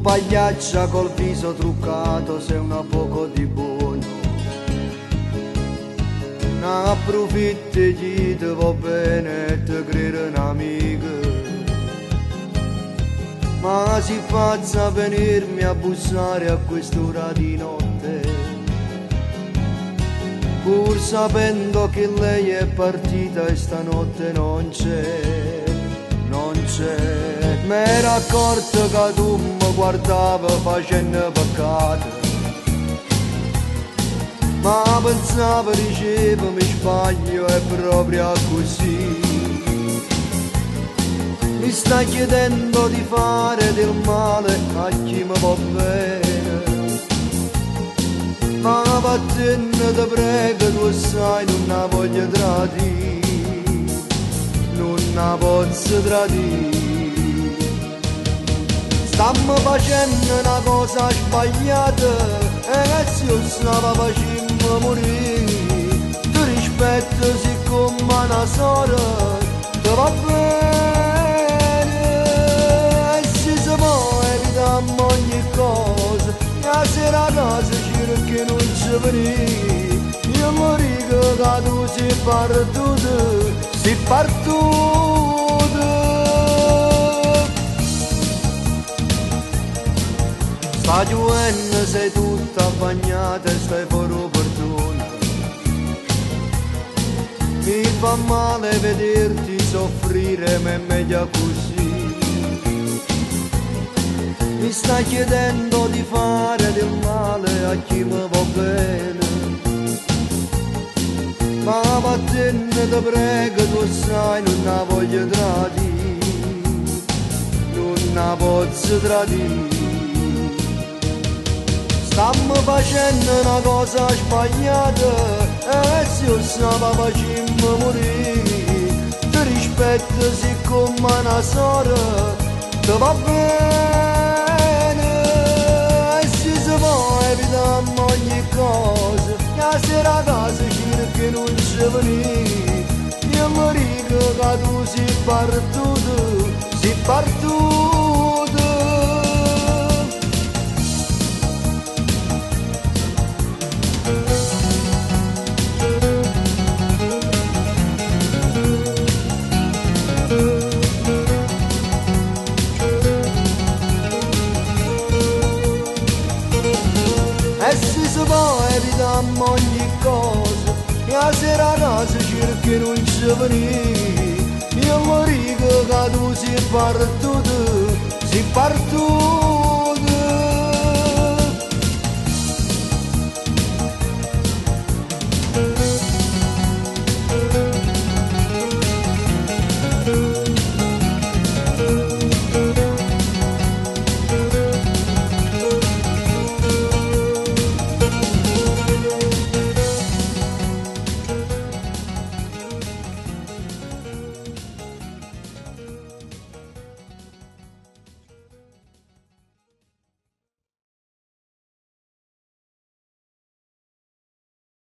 pagliaccia col viso truccato, sei una poco di buono. Non approfitti chi ti va bene e ti crede un'amica, ma si faccia venirmi a bussare a quest'ora di notte, pur sapendo che lei è partita e stanotte non c'è, non c'è. M'era accorto che tu mi guardavi facendo peccato, ma pensavo, dicevo, mi sbaglio, è proprio così. Mi sta chiedendo di fare del male a chi mi va bene, ma vattene te prego, tu sai, non la voglio tradire, non la posso tradire. Stammo facendo una cosa sbagliata e se io stavo facendo morire, ti rispetto siccome una sorella, ti va bene, e se si può evitare ogni cosa, la sera a casa cerco non ci venire, io morico che tu sei partito, sei partito. Sta giovenne, sei tutta bagnata e stai fuori opportuna. Mi fa male vederti soffrire, ma è meglio così. Mi sta chiedendo di fare del male a chi mi va bene, ma vattene te prego, tu sai, non la voglio tradire, non la posso tradire. Stammo facendo una cosa sbagliata e se io stavo facendo morire, ti rispetto siccome una sorella, ti va bene, e se si può evitare ogni cosa, la sera a casa cerco non ci venire, io mi dico che tu sei partito, sei partito. E se si può evitare ogni cosa, la sera a casa cerco non ci venire, io mi dico che tu sei partito, sei partito.